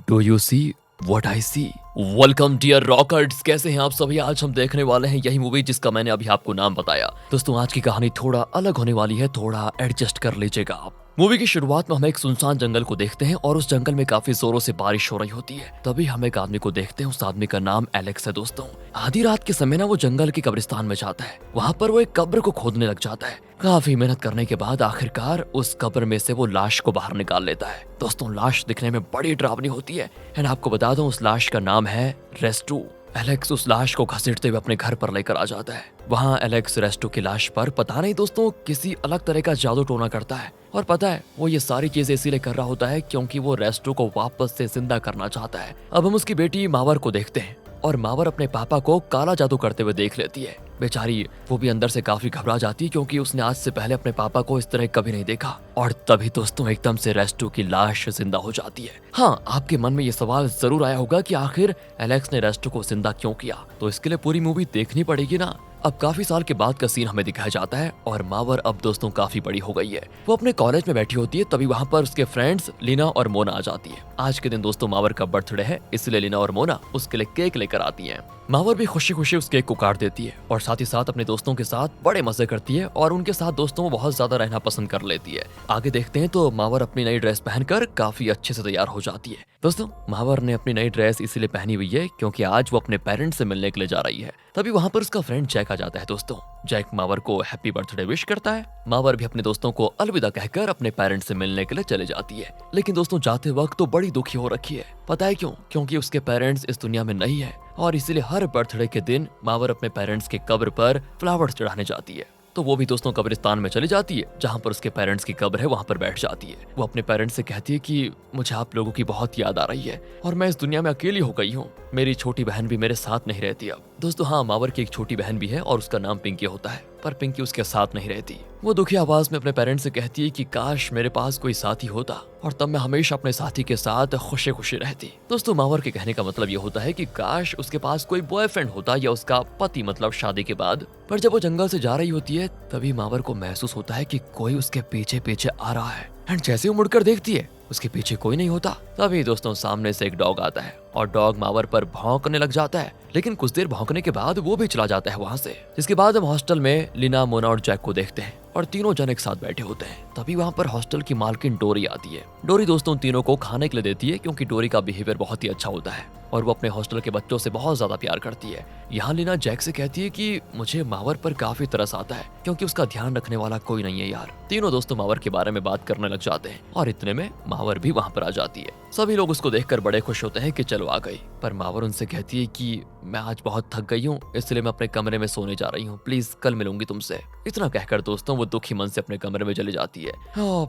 Do you see what I see. Welcome dear rockers, कैसे हैं आप सभी। आज हम देखने वाले हैं यही मूवी जिसका मैंने अभी आपको नाम बताया। दोस्तों आज की कहानी थोड़ा अलग होने वाली है, थोड़ा एडजस्ट कर लीजिएगा आप। मूवी की शुरुआत में हम एक सुनसान जंगल को देखते हैं और उस जंगल में काफी जोरों से बारिश हो रही होती है। तभी हम एक आदमी को देखते हैं, उस आदमी का नाम एलेक्स है। दोस्तों आधी रात के समय ना वो जंगल की कब्रिस्तान में जाता है। वहाँ पर वो एक कब्र को खोदने लग जाता है। काफी मेहनत करने के बाद आखिरकार उस कब्र में से वो लाश को बाहर निकाल लेता है। दोस्तों लाश दिखने में बड़ी डरावनी होती है एंड आपको बता दूं उस लाश का नाम है रेस्टू। एलेक्स उस लाश को घसीटते हुए अपने घर पर लेकर आ जाता है। वहाँ एलेक्स रेस्टू की लाश पर पता नहीं दोस्तों किसी अलग तरह का जादू टोना करता है और पता है वो ये सारी चीजें इसीलिए कर रहा होता है क्योंकि वो रेस्टू को वापस से जिंदा करना चाहता है। अब हम उसकी बेटी मावर को देखते हैं और मावर अपने पापा को काला जादू करते हुए देख लेती है। बेचारी वो भी अंदर से काफी घबरा जाती है क्योंकि उसने आज से पहले अपने पापा को इस तरह कभी नहीं देखा। और तभी दोस्तों एकदम से रेस्टू की लाश जिंदा हो जाती है। हाँ, आपके मन में ये सवाल जरूर आया होगा कि आखिर एलेक्स ने रेस्टू को जिंदा क्यों किया, तो इसके लिए पूरी मूवी देखनी पड़ेगी ना। अब काफी साल के बाद का सीन हमें दिखाया जाता है और मावर अब दोस्तों काफी बड़ी हो गई है। वो अपने कॉलेज में बैठी होती है, तभी वहाँ पर उसके फ्रेंड्स लीना और मोना आ जाती है। आज के दिन दोस्तों मावर का बर्थडे है, इसलिए लीना और मोना उसके लिए केक लेकर आती हैं। मावर भी खुशी खुशी उस केक को काट देती है और साथ ही साथ अपने दोस्तों के साथ बड़े मजे करती है और उनके साथ दोस्तों वो बहुत ज्यादा रहना पसंद कर लेती है। आगे देखते हैं तो मावर अपनी नई ड्रेस पहनकर काफी अच्छे से तैयार हो जाती है। दोस्तों मावर ने अपनी नई ड्रेस इसीलिए पहनी हुई है क्योंकि आज वो अपने पेरेंट्स से मिलने के लिए जा रही है। तभी वहाँ पर उसका फ्रेंड जैक आ जाता है। दोस्तों जैक मावर को हैप्पी बर्थडे विश करता है। मावर भी अपने दोस्तों को अलविदा कहकर अपने पेरेंट्स से मिलने के लिए चले जाती है। लेकिन दोस्तों जाते वक्त तो बड़ी दुखी हो रखी है। पता है क्यों? क्योंकि उसके पेरेंट्स इस दुनिया में नहीं है और इसीलिए हर बर्थडे के दिन मावर अपने पेरेंट्स के कब्र पर फ्लावर्स चढ़ाने जाती है। तो वो भी दोस्तों कब्रिस्तान में चली जाती है जहाँ पर उसके पेरेंट्स की कब्र है, वहाँ पर बैठ जाती है। वो अपने पेरेंट्स से कहती है कि मुझे आप लोगों की बहुत याद आ रही है और मैं इस दुनिया में अकेली हो गई हूँ। मेरी छोटी बहन भी मेरे साथ नहीं रहती अब। दोस्तों हाँ, मावर की एक छोटी बहन भी है और उसका नाम पिंकी होता है, पर पिंकी उसके साथ नहीं रहती। वो दुखी आवाज में अपने पेरेंट्स से कहती है कि काश मेरे पास कोई साथी होता और तब मैं हमेशा अपने साथी के साथ खुशी खुशी रहती। दोस्तों मावर के कहने का मतलब ये होता है कि काश उसके पास कोई बॉयफ्रेंड होता या उसका पति, मतलब शादी के बाद। पर जब वो जंगल से जा रही होती है तभी मावर को महसूस होता है कि कोई उसके पीछे पीछे आ रहा है एंड जैसे वो मुड़कर देखती है उसके पीछे कोई नहीं होता। तभी दोस्तों सामने से एक डॉग आता है और डॉग मावर पर भौंकने लग जाता है, लेकिन कुछ देर भौंकने के बाद वो भी चला जाता है वहाँ से। जिसके बाद हम हॉस्टल में लीना, मोना और जैक को देखते हैं और तीनों जन एक साथ बैठे होते हैं। तभी वहाँ पर हॉस्टल की मालकिन डोरी आती है। डोरी दोस्तों तीनों को खाने के लिए देती है क्योंकि डोरी का बिहेवियर बहुत ही अच्छा होता है और वो अपने हॉस्टल के बच्चों से बहुत ज्यादा प्यार करती है। यहाँ लीना जैक से कहती है कि मुझे मावर पर काफी तरस आता है क्योंकि उसका ध्यान रखने वाला कोई नहीं है यार। तीनों दोस्तों मावर के बारे में बात करने लग जाते हैं और इतने में मावर भी वहाँ पर आ जाती है। सभी लोग उसको देखकर बड़े खुश होते हैं कि चलो आ गई, पर मावर उनसे कहती है कि मैं आज बहुत थक गई हूँ, इसलिए मैं अपने कमरे में सोने जा रही हूँ, प्लीज कल मिलूंगी तुमसे। इतना कहकर दोस्तों वो दुखी मन से अपने कमरे में चली जाती है।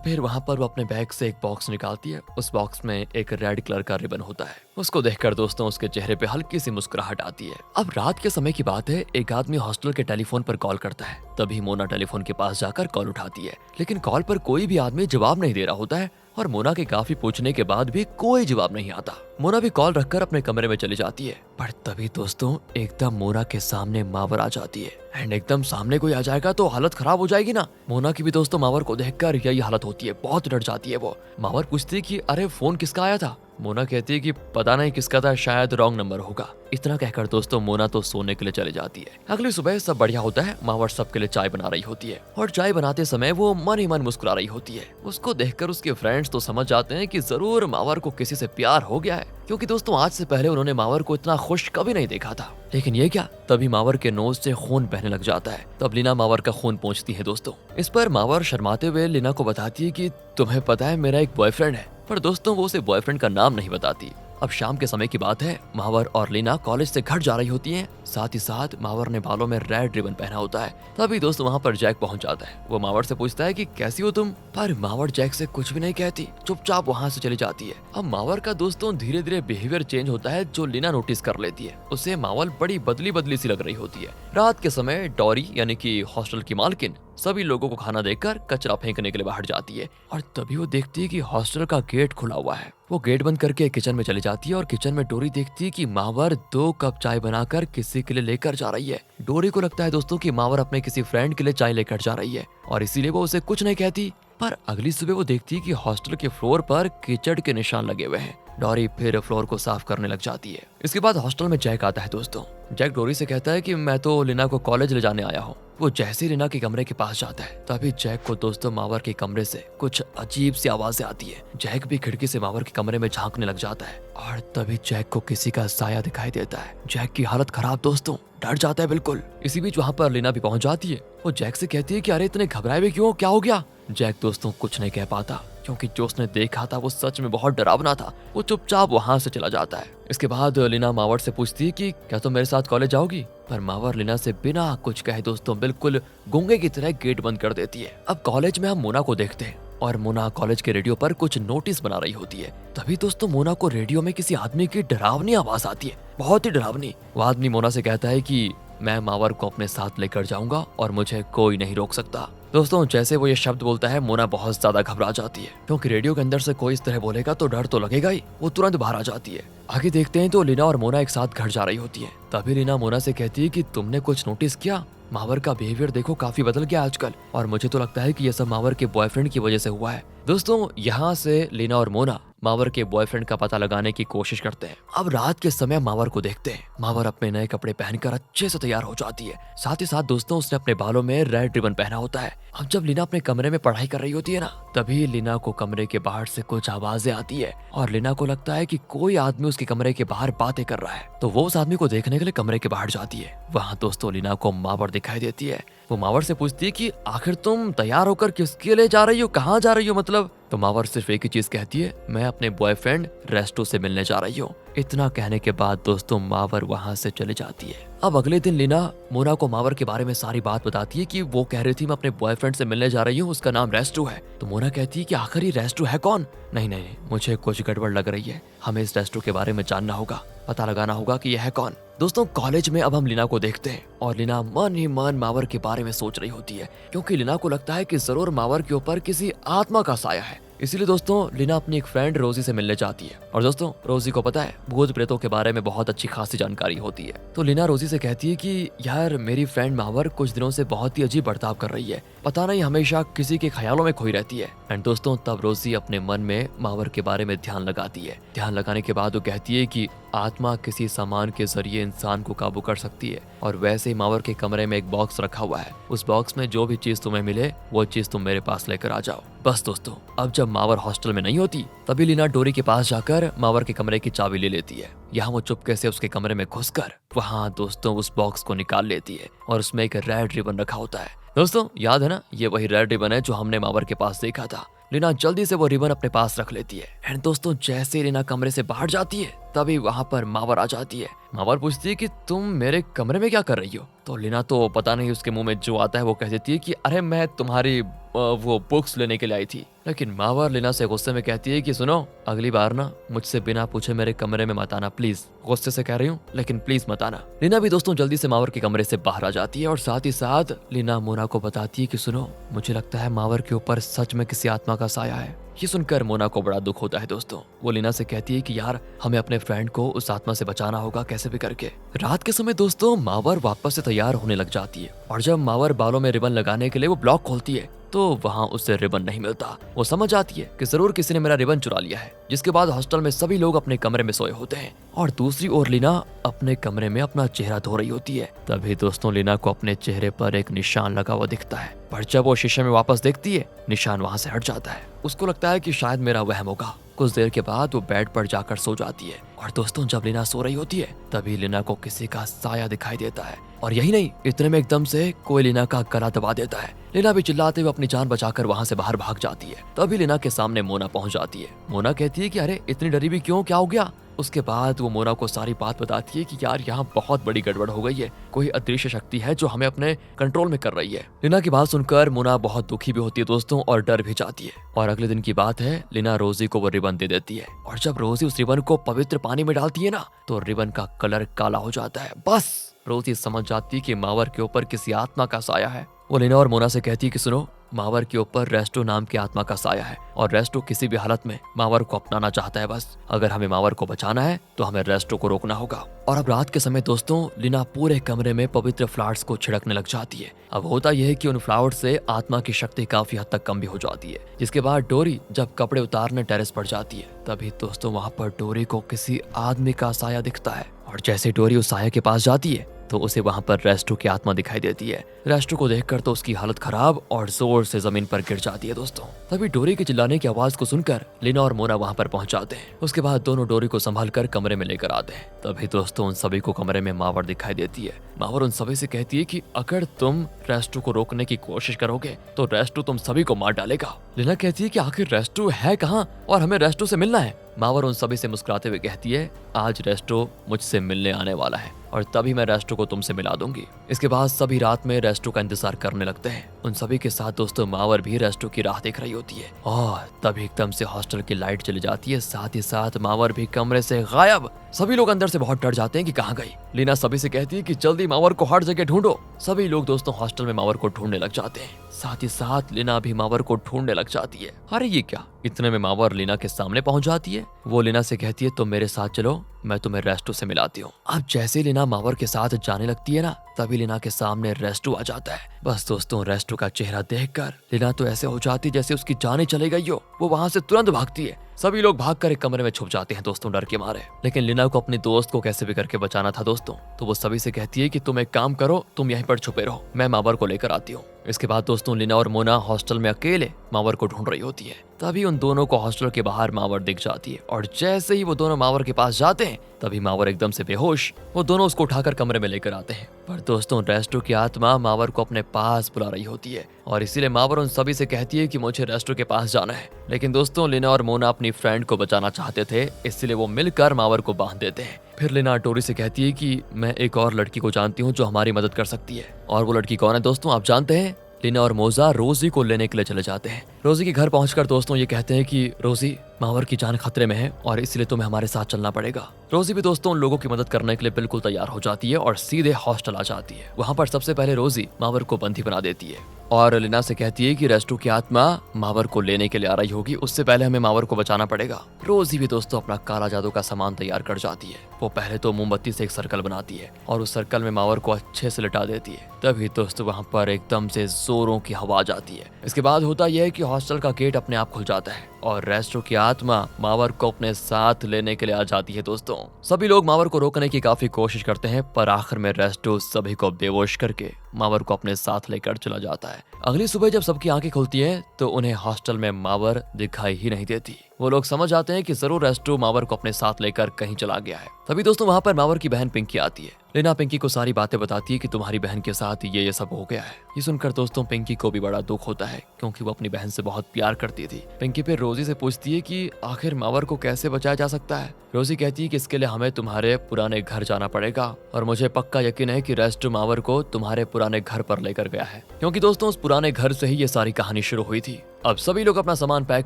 फिर वहाँ पर वो अपने बैग से एक बॉक्स निकालती है। उस बॉक्स में एक रेड कलर का रिबन होता है। उसको देखकर दोस्तों उसके चेहरे पे हल्की सी मुस्कुराहट आती है। अब रात के समय की बात है, एक आदमी हॉस्टल के टेलीफोन पर कॉल करता है। तभी मोना टेलीफोन के पास जाकर कॉल उठाती है, लेकिन कॉल पर कोई भी आदमी जवाब नहीं दे रहा होता है और मोना के काफी पूछने के बाद भी कोई जवाब नहीं आता। मोना भी कॉल रखकर अपने कमरे में चली जाती है। पर तभी दोस्तों एकदम मोना के सामने मावर आ जाती है एंड एकदम सामने कोई आ जाएगा तो हालत खराब हो जाएगी ना। मोना की भी दोस्तों मावर को देखकर यही हालत होती है, बहुत डर जाती है वो। मावर पूछती है कि अरे फोन किसका आया था? मोना कहती है कि पता नहीं किसका था, शायद रॉन्ग नंबर होगा। इतना कहकर दोस्तों मोना तो सोने के लिए चली जाती है। अगली सुबह सब बढ़िया होता है। मावर सबके लिए चाय बना रही होती है और चाय बनाते समय वो मन ही मन मुस्कुरा रही होती है। उसको देखकर उसके फ्रेंड्स तो समझ जाते हैं कि जरूर मावर को किसी से प्यार हो गया है, क्योंकि दोस्तों आज से पहले उन्होंने मावर को इतना खुश कभी नहीं देखा था। लेकिन ये क्या, तभी मावर के नोज से खून बहने लग जाता है। तब लीना मावर का खून पोंछती है। दोस्तों इस पर मावर शर्माते हुए लीना को बताती है कि तुम्हें पता है मेरा एक बॉयफ्रेंड है, पर दोस्तों वो उसे बॉयफ्रेंड का नाम नहीं बताती। अब शाम के समय की बात है। मावर और लीना कॉलेज से घर जा रही होती हैं। साथ ही साथ मावर ने बालों में रेड रिबन पहना होता है। तभी दोस्त वहाँ पर जैक पहुँच जाता है। वो मावर से पूछता है कि कैसी हो तुम, पर मावर जैक से कुछ भी नहीं कहती, चुपचाप वहाँ से चली जाती है। अब मावर का दोस्तों धीरे धीरे बिहेवियर चेंज होता है, जो लीना नोटिस कर लेती है। उसे मावर बड़ी बदली बदली सी लग रही होती है। रात के समय डॉरी यानी कि हॉस्टल की मालकिन सभी लोगों को खाना देकर कचरा फेंकने के लिए बाहर जाती है और तभी वो देखती है कि हॉस्टल का गेट खुला हुआ है। वो गेट बंद करके किचन में चली जाती है और किचन में डोरी देखती है कि मावर 2 कप चाय बनाकर किसी के लिए लेकर जा रही है। डोरी को लगता है दोस्तों कि मावर अपने किसी फ्रेंड के लिए चाय लेकर जा रही है और इसीलिए वो उसे कुछ नहीं कहती। पर अगली सुबह वो देखती है कि हॉस्टल के फ्लोर पर कीचड़ के निशान लगे हुए हैं। डोरी फिर फ्लोर को साफ करने लग जाती है। इसके बाद हॉस्टल में जैक आता है दोस्तों। जैक डोरी से कहता है कि मैं तो लीना को कॉलेज ले जाने आया हूँ। वो जैसे ही लीना के कमरे के पास जाता है तभी जैक को दोस्तों मावर के कमरे से कुछ अजीब सी आवाजें आती है। जैक भी खिड़की से मावर के कमरे में झांकने लग जाता है और तभी जैक को किसी का साया दिखाई देता है। जैक की हालत खराब दोस्तों, डर जाता है बिल्कुल। इसी बीच वहाँ पर लीना भी पहुंच जाती है। वो जैक से कहती है कि अरे इतने घबराए हुए क्यों, क्या हो गया। जैक दोस्तों कुछ नहीं कह पाता क्योंकि जो उसने देखा था वो सच में बहुत डरावना था। वो चुपचाप वहाँ से चला जाता है। इसके बाद लीना मावर से पूछती है कि क्या तुम मेरे साथ कॉलेज जाओगी, पर मावर लीना से बिना कुछ कहे दोस्तों बिल्कुल गूंगे की तरह गेट बंद कर देती है। अब कॉलेज में हम मोना को देखते हैं और मोना कॉलेज के रेडियो पर कुछ नोटिस बना रही होती है। तभी दोस्तों मोना को रेडियो में किसी आदमी की डरावनी आवाज आती है, बहुत ही डरावनी। वो आदमी मोना से कहता है कि मैं मावर को अपने साथ लेकर जाऊंगा और मुझे कोई नहीं रोक सकता। दोस्तों जैसे वो ये शब्द बोलता है मोना बहुत ज्यादा घबरा जाती है क्योंकि रेडियो के अंदर से कोई इस तरह बोलेगा तो डर तो लगेगा ही। वो तुरंत बाहर आ जाती है। आगे देखते हैं तो लीना और मोना एक साथ घर जा रही होती है। तभी लीना मोना से कहती है कि तुमने कुछ नोटिस किया, मावर का बिहेवियर देखो काफी बदल गया आजकल और मुझे तो लगता है कि यह सब मावर के बॉयफ्रेंड की वजह से हुआ है। दोस्तों यहाँ से लीना और मोना मावर के बॉयफ्रेंड का पता लगाने की कोशिश करते हैं। अब रात के समय मावर को देखते हैं। मावर अपने नए कपड़े पहनकर अच्छे से तैयार हो जाती है। साथ ही साथ दोस्तों उसने अपने बालों में रेड रिबन पहना होता है। अब जब लीना अपने कमरे में पढ़ाई कर रही होती है ना, तभी लीना को कमरे के बाहर से कुछ आवाजें आती है और लीना को लगता है कि कोई आदमी उसके कमरे के बाहर बातें कर रहा है। तो वो उस आदमी को देखने के लिए कमरे के बाहर जाती है। वहाँ दोस्तों लीना को मावर दिखाई देती है। वो मावर से पूछती है कि आखिर तुम तैयार होकर किसके लिए जा रही हो, कहाँ जा रही हो मतलब। तो मावर सिर्फ एक ही चीज कहती है, मैं अपने बॉयफ्रेंड रेस्टो से मिलने जा रही हूँ। इतना कहने के बाद दोस्तों मावर वहाँ से चली जाती है। अब अगले दिन लीना मोना को मावर के बारे में सारी बात बताती है कि वो कह रही थी मैं अपने बॉयफ्रेंड से मिलने जा रही हूँ, उसका नाम रेस्टो है। तो मोना कहती है कि आखिर ये रेस्टो है कौन। नहीं नहीं, मुझे कुछ गड़बड़ लग रही है, हमें इस रेस्टो के बारे में जानना होगा, पता लगाना होगा कि यह है कौन। दोस्तों कॉलेज में अब हम लीना को देखते हैं और लीना मन ही मन मावर के बारे में सोच रही होती है क्योंकि लीना को लगता है कि जरूर मावर के ऊपर किसी आत्मा का साया है। इसीलिए दोस्तों लीना अपनी एक फ्रेंड रोजी से मिलने जाती है और दोस्तों रोजी को पता है भूत प्रेतों के बारे में बहुत अच्छी खासी जानकारी होती है। तो लीना रोजी से कहती है कि यार मेरी फ्रेंड मावर कुछ दिनों से बहुत ही अजीब बर्ताव कर रही है, पता नहीं हमेशा किसी के ख्यालों में खोई रहती है। एंड दोस्तों तब रोजी अपने मन में मावर के बारे में ध्यान लगाती है। ध्यान लगाने के बाद वो कहती है कि आत्मा किसी सामान के जरिए इंसान को काबू कर सकती है और वैसे ही मावर के कमरे में एक बॉक्स रखा हुआ है, उस बॉक्स में जो भी चीज तुम्हें मिले वो चीज तुम मेरे पास लेकर आ जाओ। बस दोस्तों अब जब मावर हॉस्टल में नहीं होती तभी लीना डोरी के पास जाकर मावर के कमरे की चाबी ले लेती है। यहाँ वो चुपके से उसके कमरे में घुसकर वहाँ दोस्तों उस बॉक्स को निकाल लेती है और उसमें एक रेड रिबन रखा होता है। दोस्तों याद है ना, ये वही रेड रिबन है जो हमने मावर के पास देखा था। लीना जल्दी से वो रिबन अपने पास रख लेती है। एंड दोस्तों जैसे ही लीना कमरे से बाहर जाती है तभी वहाँ पर मावर आ जाती है। मावर पूछती है कि तुम मेरे कमरे में क्या कर रही हो। तो लीना तो पता नहीं उसके मुंह में जो आता है वो कह देती है कि अरे मैं तुम्हारी वो बुक्स लेने के लिए आई थी। लेकिन मावर लीना से गुस्से में कहती है कि सुनो अगली बार ना मुझसे बिना पूछे मेरे कमरे में मत आना प्लीज। गुस्से से कह रही हूँ लेकिन प्लीज मत आना। लीना भी दोस्तों जल्दी से मावर के कमरे से बाहर आ जाती है और साथ ही साथ लीना मोना को बताती है कि सुनो मुझे लगता है मावर के ऊपर सच में किसी आत्मा का साया है। ये सुनकर मोना को बड़ा दुख होता है दोस्तों। वो लीना से कहती है कि यार हमें अपने फ्रेंड को उस आत्मा से बचाना होगा कैसे भी करके। रात के समय दोस्तों मावर वापस से तैयार होने लग जाती है और जब मावर बालों में रिबन लगाने के लिए वो ब्लॉक खोलती है तो वहाँ उससे रिबन नहीं मिलता। वो समझ आती है कि जरूर किसी ने मेरा रिबन चुरा लिया है। जिसके बाद हॉस्टल में सभी लोग अपने कमरे में सोए होते हैं और दूसरी ओर लीना अपने कमरे में अपना चेहरा धो रही होती है। तभी दोस्तों लीना को अपने चेहरे पर एक निशान लगा हुआ दिखता है, पर जब वो शीशे में वापस देखती है निशान वहाँ से हट जाता है। उसको लगता है कि शायद मेरा वहम होगा। कुछ देर के बाद वो बेड पर जाकर सो जाती है और दोस्तों जब लीना सो रही होती है तभी लीना को किसी का साया दिखाई देता है और यही नहीं इतने में एकदम से कोई लीना का गला दबा देता है। लीना भी चिल्लाते हुए अपनी जान बचाकर वहाँ से बाहर भाग जाती है। तभी लीना के सामने मोना पहुंच जाती है। मोना कहती है कि अरे इतनी डरी भी क्यों, क्या हो गया। उसके बाद वो मोना को सारी बात बताती है कि यार यहाँ बहुत बड़ी गड़बड़ हो गई है, कोई अदृश्य शक्ति है जो हमें अपने कंट्रोल में कर रही है। लीना की बात सुनकर मोना बहुत दुखी भी होती है दोस्तों और डर भी जाती है। और अगले दिन की बात है, लीना रोजी को वो रिबन दे देती है और जब रोजी उस रिबन को पवित्र पानी में डालती है ना तो रिबन का कलर काला हो जाता है। बस रोजी समझ जाती है कि मावर के ऊपर किसी आत्मा का साया है। वो लीना और मोना से कहती है कि सुनो मावर के ऊपर रेस्टो नाम की आत्मा का साया है और रेस्टो किसी भी हालत में मावर को अपनाना चाहता है। बस अगर हमें मावर को बचाना है तो हमें रेस्टो को रोकना होगा। और अब रात के समय दोस्तों लीना पूरे कमरे में पवित्र फ्लावर्स को छिड़कने लग जाती है। अब होता यह है कि उन फ्लावर्स से आत्मा की शक्ति काफी हद तक कम भी हो जाती है। जिसके बाद डोरी जब कपड़े उतारने टेरेस पर जाती है तभी दोस्तों वहाँ पर डोरी को किसी आदमी का साया दिखता है और जैसे डोरी उस साया के पास जाती है तो उसे वहाँ पर रेस्टो की आत्मा दिखाई देती है। रेस्टो को देखकर तो उसकी हालत खराब और जोर से जमीन पर गिर जाती है दोस्तों। तभी डोरी के चिल्लाने की आवाज को सुनकर लीना और मोना वहाँ पर पहुंच जाते हैं। उसके बाद दोनों डोरी को संभाल कर कमरे में लेकर आते हैं। तभी दोस्तों उन सभी को कमरे में मावर दिखाई देती है। मावर उन सभी से कहती है कि अगर तुम रेस्टो को रोकने की कोशिश करोगे तो रेस्टो तुम सभी को मार डालेगा। लीना कहती है कि आखिर रेस्टो है कहाँ और हमें रेस्टो से मिलना है। मावर उन सभी से मुस्कुराते हुए कहती है आज रेस्टो मुझसे मिलने आने वाला है और तभी मैं रेस्टो को तुमसे मिला दूंगी। इसके बाद सभी रात में रेस्टो का इंतजार करने लगते हैं। उन सभी के साथ दोस्तों मावर भी रेस्टो की राह देख रही होती है और तभी एकदम से हॉस्टल की लाइट चली जाती है। साथ ही साथ मावर भी कमरे से गायब। सभी लोग अंदर से बहुत डर जाते हैं कि कहाँ गई। लीना सभी से कहती है कि जल्दी मावर को हर जगह ढूंढो। सभी लोग दोस्तों हॉस्टल में मावर को ढूंढने लग जाते हैं। साथ ही साथ लीना भी मावर को ढूंढने लग जाती है। अरे ये क्या, इतने में मावर लीना के सामने पहुंच जाती है। वो लीना से कहती है तुम मेरे साथ चलो, मैं तुम्हें रेस्टो से मिलाती हूँ। अब जैसे लीना मावर के साथ जाने लगती है ना तभी लीना के सामने रेस्टो आ जाता है। बस दोस्तों रेस्टो का चेहरा देखकर लीना तो ऐसे हो जाती जैसे उसकी जान ही चली गई हो। वो वहाँ से तुरंत भागती है। सभी लोग भागकर एक कमरे में छुप जाते हैं दोस्तों डर के मारे। लेकिन लीना को अपने दोस्त को कैसे भी करके बचाना था दोस्तों, तो वो सभी से कहती है कि तुम एक काम करो, तुम यहीं पर छुपे रहो, मैं मावर को लेकर आती हूँ। इसके बाद दोस्तों लीना और मोना हॉस्टल में अकेले मावर को ढूंढ रही होती है। तभी उन दोनों को हॉस्टल के बाहर मावर दिख जाती है और जैसे ही वो दोनों मावर के पास जाते हैं तभी मावर एकदम से बेहोश। वो दोनों उसको उठाकर कमरे में लेकर आते हैं। पर दोस्तों रेस्टो की आत्मा मावर को अपने पास बुला रही होती है और इसीलिए मावर उन सभी से कहती है कि मुझे रेस्टो के पास जाना है। लेकिन दोस्तों लीना और मोना अपनी फ्रेंड को बचाना चाहते थे, इसलिए वो मिलकर मावर को बांध देते हैं। फिर लीना डोरी से कहती है कि मैं एक और लड़की को जानती हूँ जो हमारी मदद कर सकती है। और वो लड़की कौन है दोस्तों, आप जानते हैं? लीना और मोजा रोजी को लेने के लिए चले जाते हैं। रोजी के घर पहुंचकर दोस्तों ये कहते हैं कि रोजी मावर की जान खतरे में है और इसलिए तुम्हें हमारे साथ चलना पड़ेगा। रोजी भी दोस्तों उन लोगों की मदद करने के लिए बिल्कुल तैयार हो जाती है और सीधे हॉस्टल आ जाती है। वहाँ पर सबसे पहले रोजी मावर को बंदी बना देती है और लीना से कहती है कि रेस्टो की आत्मा मावर को लेने के लिए आ रही होगी, उससे पहले हमें मावर को बचाना पड़ेगा। रोजी भी दोस्तों अपना काला जादू का सामान तैयार कर जाती है। वो पहले तो मोमबत्ती से एक सर्कल बनाती है और उस सर्कल में मावर को अच्छे से लिटा देती है। तभी दोस्तों वहाँ पर एकदम से जोरों की हवा आ जाती है। इसके बाद होता यह है कि हॉस्टल का गेट अपने आप खुल जाता है और रेस्टो की आत्मा मावर को अपने साथ लेने के लिए आ जाती है। दोस्तों सभी लोग मावर को रोकने की काफी कोशिश करते हैं पर आखिर में रेस्टो सभी को बेहोश करके मावर को अपने साथ लेकर चला जाता है। अगली सुबह जब सबकी आंखें खुलती हैं तो उन्हें हॉस्टल में मावर दिखाई ही नहीं देती। वो लोग समझ जाते हैं कि जरूर रेस्टो मावर को अपने साथ लेकर कहीं चला गया है। तभी दोस्तों वहाँ पर मावर की बहन पिंकी आती है। लीना पिंकी को सारी बातें बताती है कि तुम्हारी बहन के साथ ये सब हो गया है। ये सुनकर दोस्तों पिंकी को भी बड़ा दुख होता है क्योंकि वो अपनी बहन से बहुत प्यार करती थी। पिंकी फिर रोजी से पूछती है कि आखिर मावर को कैसे बचाया जा सकता है। रोजी कहती है कि इसके लिए हमें तुम्हारे पुराने घर जाना पड़ेगा और मुझे पक्का यकीन है कि रेस्टो मावर को तुम्हारे पुराने घर पर लेकर गया है, क्योंकि दोस्तों उस पुराने घर से ही ये सारी कहानी शुरू हुई थी। अब सभी लोग अपना सामान पैक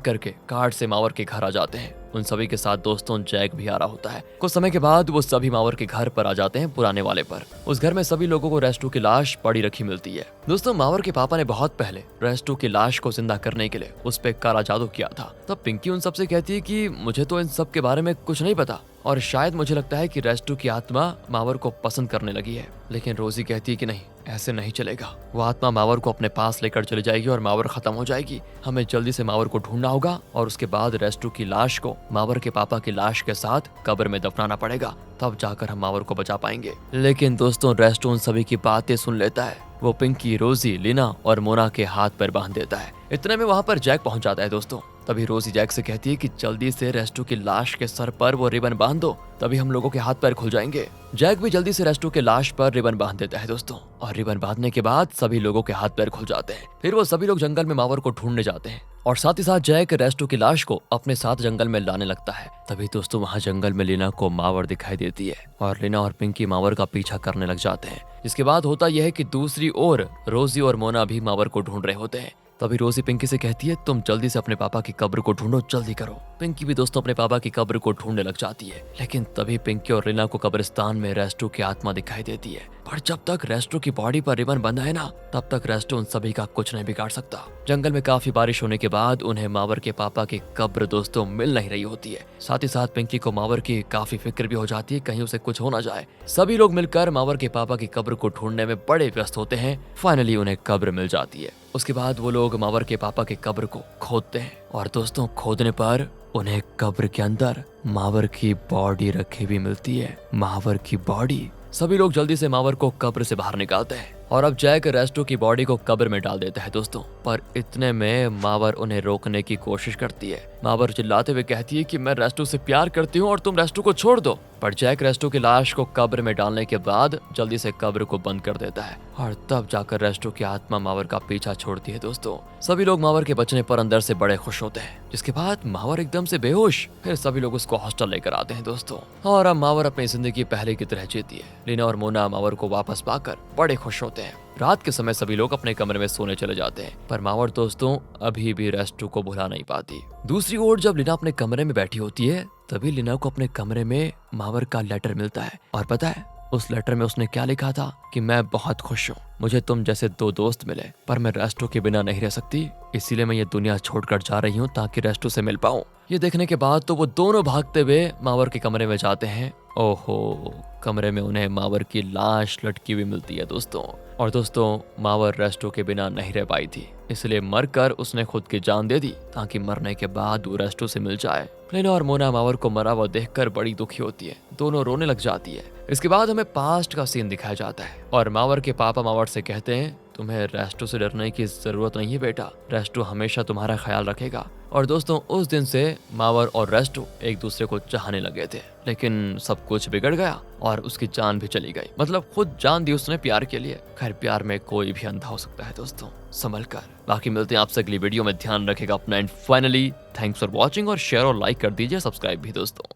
करके कार से मावर के घर आ जाते हैं। उन सभी के साथ दोस्तों जैक भी आ रहा होता है। कुछ समय के बाद वो सभी मावर के घर पर आ जाते हैं, पुराने वाले पर। उस घर में सभी लोगों को रेस्टो की लाश पड़ी रखी मिलती है। दोस्तों मावर के पापा ने बहुत पहले रेस्टो की लाश को जिंदा करने के लिए उस पे काला जादू किया था। तब पिंकी उन सबसे कहती है कि मुझे तो इन सब के बारे में कुछ नहीं पता और शायद मुझे लगता है कि रेस्टो की आत्मा मावर को पसंद करने लगी है। लेकिन रोजी कहती है कि नहीं, ऐसे नहीं चलेगा। वो आत्मा मावर को अपने पास लेकर चली जाएगी और मावर खत्म हो जाएगी। हमें जल्दी से मावर को ढूंढना होगा और उसके बाद रेस्टो की लाश को मावर के पापा की लाश के साथ कब्र में दफनाना पड़ेगा, तब जाकर हम मावर को बचा पाएंगे। लेकिन दोस्तों रेस्टो उन सभी की बातें सुन लेता है। वो पिंकी, रोजी, लीना और मोना के हाथ पर बांध देता है। इतने में वहाँ पर जैक पहुँच जाता है। दोस्तों तभी रोजी जैक से कहती है कि जल्दी से रेस्टो की लाश के सर पर वो रिबन बांध दो, तभी हम लोगों के हाथ पैर खुल जाएंगे। जैक भी जल्दी से रेस्टो के लाश पर रिबन बांध देता है दोस्तों, और रिबन बांधने के बाद सभी लोगों के हाथ पैर खुल जाते हैं। फिर वो सभी लोग जंगल में मावर को ढूंढने जाते हैं और साथ ही साथ जैक रेस्टो की लाश को अपने साथ जंगल में लाने लगता है। तभी दोस्तों वहाँ जंगल में लीना को मावर दिखाई देती है और लीना और पिंकी मावर का पीछा करने लग जाते हैं। इसके बाद होता यह है कि दूसरी ओर रोजी और मोना भी मावर को ढूंढ रहे होते हैं। तभी रोजी पिंकी से कहती है तुम जल्दी से अपने पापा की कब्र को ढूंढो, जल्दी करो। पिंकी भी दोस्तों अपने पापा की कब्र को ढूंढने लग जाती है, लेकिन तभी पिंकी और रीना को कब्रिस्तान में रेस्टो की आत्मा दिखाई देती है। पर जब तक रेस्टो की बॉडी पर रिबन बंधा है ना, तब तक रेस्टो उन सभी का कुछ नहीं बिगाड़ सकता। जंगल में काफी बारिश होने के बाद उन्हें मावर के पापा की कब्र दोस्तों मिल नहीं रही होती है। साथ ही साथ पिंकी को मावर की काफी फिक्र भी हो जाती है, कहीं उसे कुछ हो ना जाए। सभी लोग मिलकर मावर के पापा की कब्र को ढूंढने में बड़े व्यस्त होते हैं। फाइनली उन्हें कब्र मिल जाती है। उसके बाद वो लोग मावर के पापा की कब्र को खोदते हैं और दोस्तों खोदने पर उन्हें कब्र के अंदर मावर की बॉडी रखी हुई मिलती है। मावर की बॉडी। सभी लोग जल्दी से मावर को कब्र से बाहर निकालते हैं और अब जैक रेस्टो की बॉडी को कब्र में डाल देता है दोस्तों। पर इतने में मावर उन्हें रोकने की कोशिश करती है। मावर चिल्लाते हुए कहती है कि मैं रेस्टो से प्यार करती हूँ और तुम रेस्टो को छोड़ दो। पर जैक रेस्टो की लाश को कब्र में डालने के बाद जल्दी से कब्र को बंद कर देता है और तब जाकर रेस्टो की आत्मा मावर का पीछा छोड़ती है दोस्तों। सभी लोग मावर के बचने पर अंदर से बड़े खुश होते हैं, जिसके बाद मावर एकदम से बेहोश। फिर सभी लोग उसको हॉस्टल लेकर आते हैं दोस्तों और अब मावर अपनी जिंदगी पहले की तरह जीती है। लीना और मोना मावर को वापस पाकर बड़े खुश होते हैं। रात के समय सभी लोग अपने कमरे में सोने चले जाते हैं, पर मावर दोस्तों अभी भी रेस्टो को भुला नहीं पाती। दूसरी ओर जब लीना अपने कमरे में बैठी होती है, तभी लीना को अपने कमरे में मावर का लेटर मिलता है। और पता है उस लेटर में उसने क्या लिखा था कि मैं बहुत खुश हूँ, मुझे तुम जैसे दो दोस्त मिले, पर मैं रेस्टो के बिना नहीं रह सकती, इसीलिए मैं ये दुनिया छोड़कर जा रही हूँ ताकि रेस्टो से मिल पाऊँ। ये देखने के बाद तो वो दोनों भागते हुए मावर के कमरे में जाते हैं। ओहो, कमरे में उन्हें मावर की लाश लटकी हुई मिलती है दोस्तों। और दोस्तों मावर रेस्टो के बिना नहीं रह पाई थी, इसलिए मरकर उसने खुद की जान दे दी ताकि मरने के बाद वो रेस्टो से मिल जाए। लीना और मोना मावर को मरा हुआ देखकर बड़ी दुखी होती है, दोनों रोने लग जाती है। इसके बाद हमें पास्ट का सीन दिखाया जाता है और मावर के पापा मावर से कहते हैं तुम्हें रेस्टो से डरने की जरूरत नहीं है बेटा, रेस्टो हमेशा तुम्हारा ख्याल रखेगा। और दोस्तों उस दिन से मावर और रेस्टो एक दूसरे को चाहने लगे थे, लेकिन सब कुछ बिगड़ गया और उसकी जान भी चली गई। मतलब खुद जान दी उसने प्यार के लिए। खैर प्यार में कोई भी अंधा हो सकता है दोस्तों, संभल कर। बाकी मिलते हैं आपसे अगली वीडियो में, ध्यान रखेगा अपना। And finally thanks for watching और शेयर और लाइक कर दीजिए, सब्सक्राइब भी दोस्तों।